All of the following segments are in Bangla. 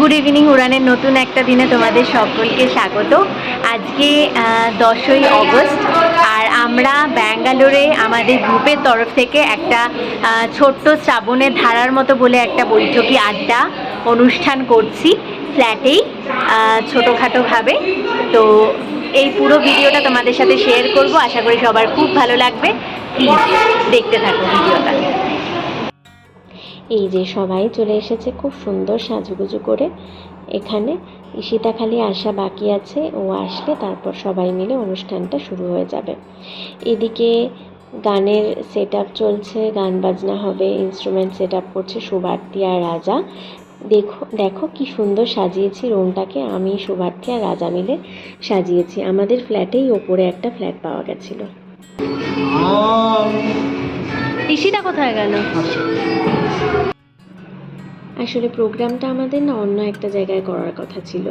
Good evening. উড়ানের নতুন একটা দিনে তোমাদের সকলকে স্বাগত। আজকে 10ই অগস্ট, আর আমরা ব্যাঙ্গালোরে আমাদের গ্রুপের তরফ থেকে একটা ছোট্ট শ্রাবণের ধারার মতো বলে একটা বৈঠকি আড্ডা অনুষ্ঠান করছি ফ্ল্যাটেই, ছোটোখাটোভাবে। তো এই পুরো ভিডিওটা তোমাদের সাথে শেয়ার করব, আশা করি সবার খুব ভালো লাগবে। প্লিজ দেখতে থাকো ভিডিওটা। এই যে সবাই চলে এসেছে খুব সুন্দর সাজুগুজু করে। এখানে ঈশিতা খালি আসা বাকি আছে, ও আসলে তারপর সবাই মিলে অনুষ্ঠানটা শুরু হয়ে যাবে। এদিকে গানের সেট আপ চলছে, গান বাজনা হবে, ইনস্ট্রুমেন্ট সেট আপ করছে শুভার্থী আর রাজা। দেখো কি সুন্দর সাজিয়েছি রুমটাকে, আমি শুভার্থী আর রাজা মিলে সাজিয়েছি। আমাদের ফ্ল্যাটেই ওপরে একটা ফ্ল্যাট পাওয়া গেছিল। ঈশিতা কোথায় গেল? আসলে প্রোগ্রামটা আমাদের না অন্য একটা জায়গায় করার কথা ছিল,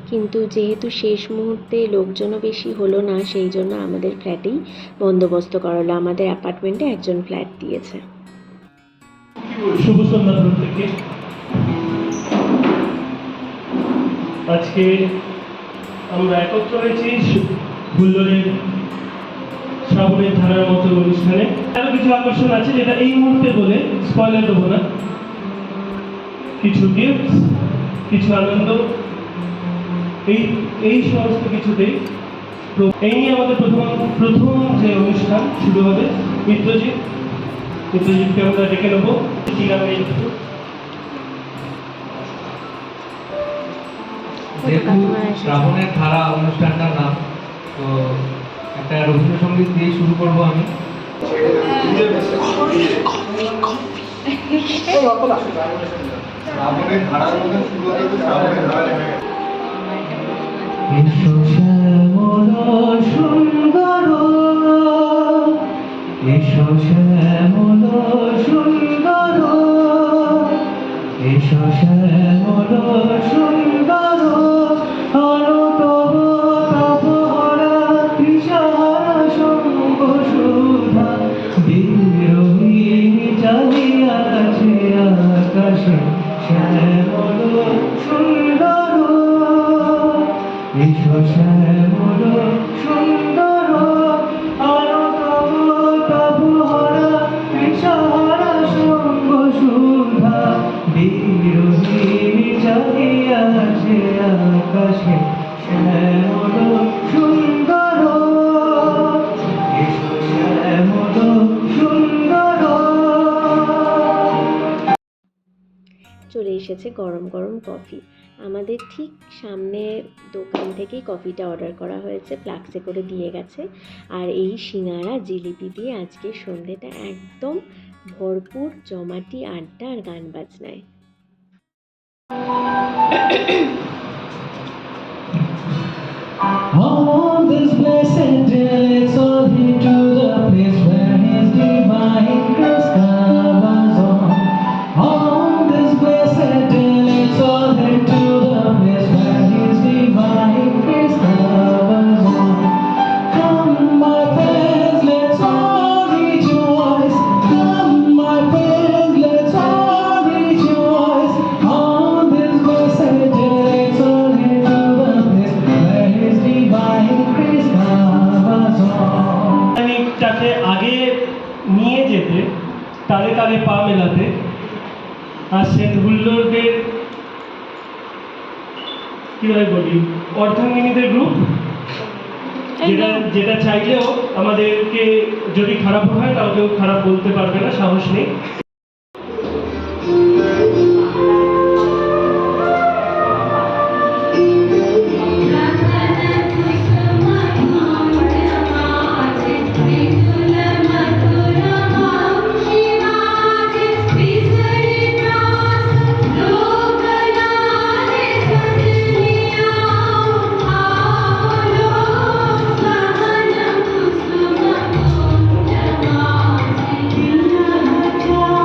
কিন্তু যেহেতু শেষ মুহূর্তে লোকজনও বেশি হলো না, সেই জন্য আমাদের ফ্ল্যাটেই বন্দোবস্ত করা হলো। আমাদের অ্যাপার্টমেন্টে একজন ফ্ল্যাট দিয়েছে। শুভ সন্ধ্যা থেকে আজকে আমরা একত্র হয়েছি হুল্লোড়ের শ্রাবণের ধারার মতো অনুষ্ঠানে। আরো কিছু আকর্ষণ আছে যেটা এই মুহূর্তে বলে স্পয়লার দেবো না। কিছু গিফট, কিছু আনন্দ, এই সমস্ত কিছুতেই এই নিয়ে আমাদের প্রথম যে অনুষ্ঠান শুরু হবে। মিত্রজিৎকে আমরা ডেকে নেবো। শ্রাবণের ধারা অনুষ্ঠানটার নাম, তো একটা রবীন্দ্রসঙ্গীত দিয়ে শুরু করবো আমি। শ্রাবণের ধারার মধ্যে শুরু হতে শ্রাবণের ধারা লেখা গেছে। এসো শ্যামল সুন্দর, এসো শ্যামল সুন্দর, এসো শ্যামল সুন্দর, বিরোহিণী চালিয়াছে আকাশে শ্যামল সুন্দর, এসো শ্যামল সুন্দর, সুধা বিরোহিণী চালিয়াছে আকাশে শ্যামল সুন্দর, এসো শ্যামল সুন্দর। চলে এসেছে গরম গরম কফি। আমাদের ঠিক সামনের দোকান থেকেই কফিটা অর্ডার করা হয়েছে, ফ্লাক্সে করে দিয়ে গেছে। আর এই সিঙ্গারা জিলিপি দিয়ে আজকে সন্ধ্যেটা একদম ভরপুর জমাটি আড্ডা আর গান বাজনায়। On this blessed day, let's all head to the place where His divine grace covers all. On this blessed day, let's all head to the place where His divine grace covers all. Come, my friends, let's all rejoice. Come, my friends, let's all rejoice. On this blessed day, let's all head to the place where His divine grace covers all. তাকে আগে নিয়ে যেতে, তালে তালে পা মেলাতে আসছেন হুল্লোড়দের কিভাবে বলি অর্ধাঙ্গিনীদের গ্রুপ, যেটা চাইলেও আমাদেরকে যদি খারাপ হয় তাও কেউ খারাপ বলতে পারবে না, সাহস নেই। Oh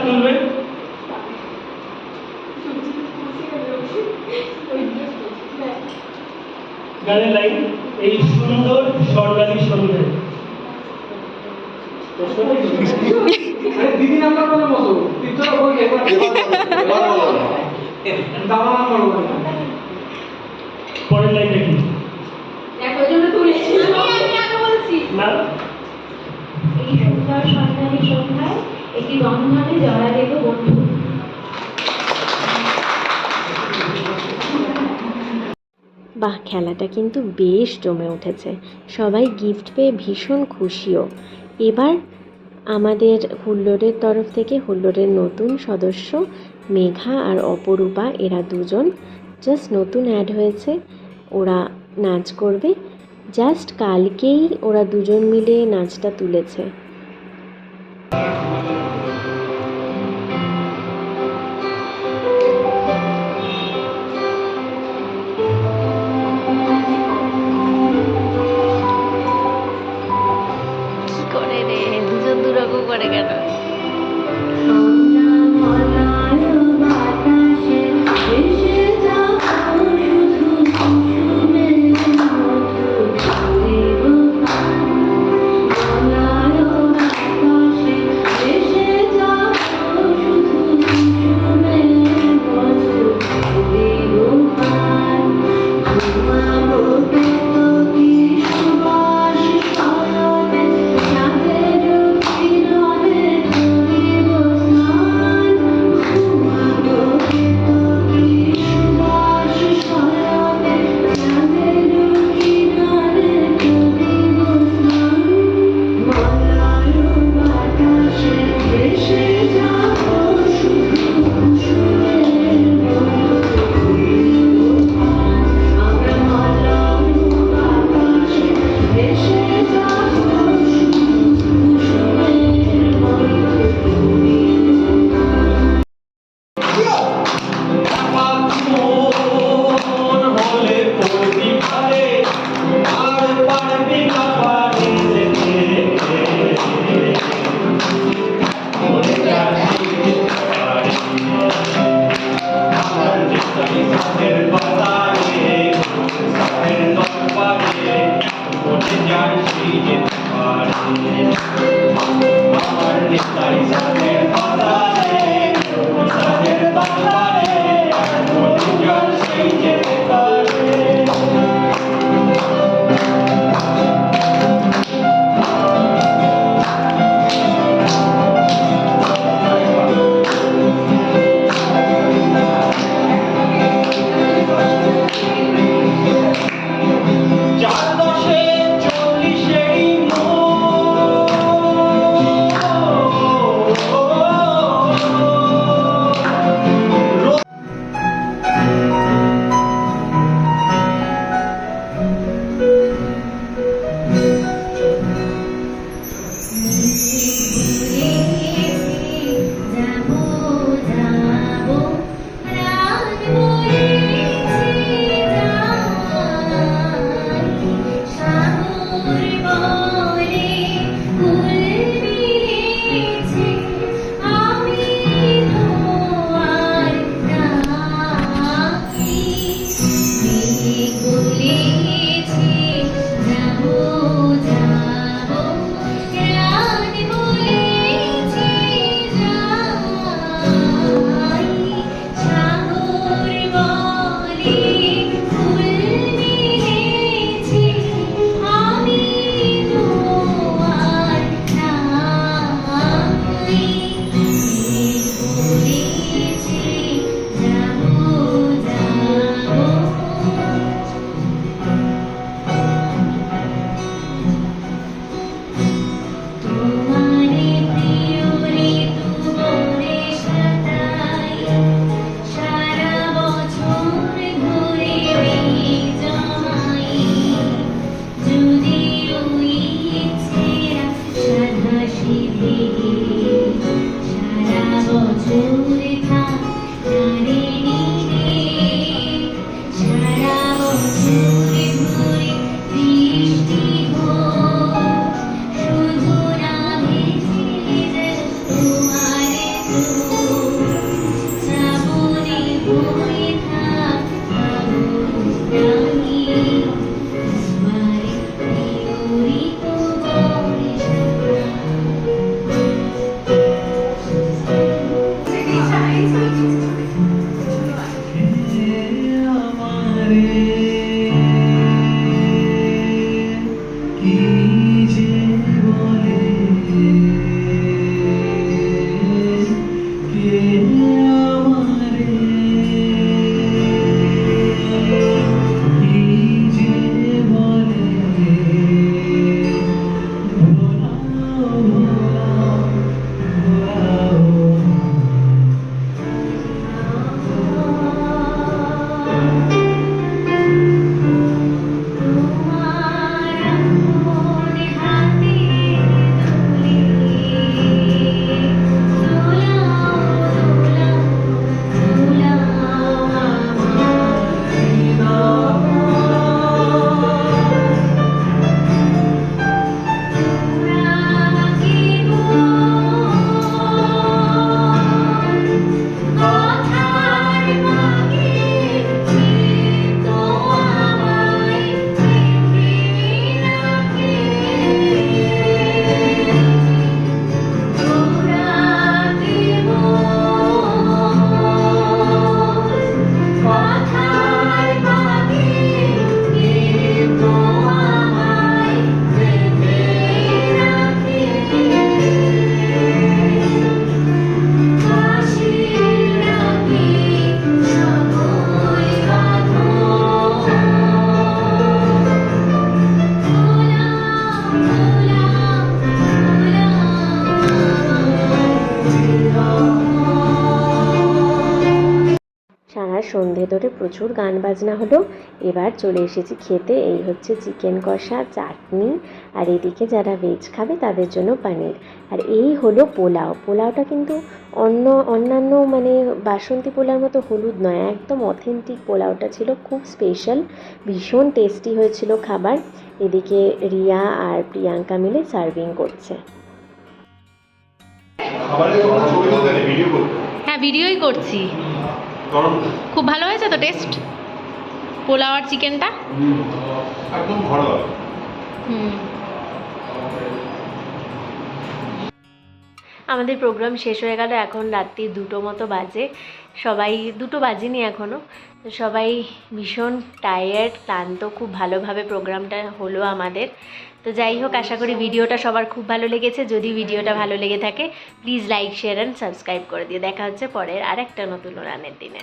তুলবে? গানের লাইন, এই সুন্দর স্বর্গালী সন্ধ্যে। দিদি নাম্বার বলে বসো তিনটা বল এবার বলো। দামা নাম্বার বলো পরের লাইনটা কি? দেখো জন্য তুলেছি আমি আগে বলছি না, এই সুন্দর সন্ধ্যানী সন্ধ্যায় একটি বন্ধনে জড়া দেব বন্ধু। বাহ, খেলাটা কিন্তু বেশ জমে উঠেছে। সবাই গিফট পেয়ে ভীষণ খুশিও। এবার আমাদের হুল্লোড়ের তরফ থেকে হুল্লোড়ের নতুন সদস্য মেঘা আর অপরূপা, এরা দুজন জাস্ট নতুন অ্যাড হয়েছে। ওরা নাচ করবে। জাস্ট কালকেই ওরা দুজন মিলে নাচটা তুলেছে। কি করে রে, দুজন দুরকম করে কেন? তোমার সন্ধে ধরে প্রচুর গান বাজনা হলো। এবার চলে এসেছি খেতে। এই হচ্ছে চিকেন কষা, চাটনি, আর এদিকে যারা ভেজ খাবে তাদের জন্য পনির। আর এই হলো পোলাও। পোলাওটা কিন্তু অন্যান্য মানে বাসন্তী পোলাওর মতো হলুদ নয়, একদম অথেন্টিক পোলাওটা ছিল, খুব স্পেশাল, ভীষণ টেস্টি হয়েছিল খাবার। এদিকে রিয়া আর প্রিয়াঙ্কা মিলে সার্ভিং করছে। খাবারের কোনো ছবি তুলতে নেই, ভিডিও করতে। হ্যাঁ, ভিডিওই করছি। গরম খুব ভালো হয়েছে তো টেস্ট পোলাও আর চিকেনটা? একদম ঘরোয়া। আমাদের প্রোগ্রাম শেষ হয়ে গেল, এখন রাত্রি 2টো মতো বাজে। সবাই 2টো বাজেনি এখনও, তো সবাই ভীষণ টায়ার্ড, ক্লান্ত। খুব ভালোভাবে প্রোগ্রামটা হলো আমাদের। তো যাই হোক, আশা করি ভিডিওটা সবার খুব ভালো লেগেছে। যদি ভিডিওটা ভালো লেগে থাকে please like, share and subscribe করে দিও। দেখা হচ্ছে পরের আর একটা নতুন রানের দিনে।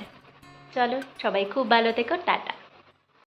চলো, সবাই খুব ভালো থেকো, টাটা।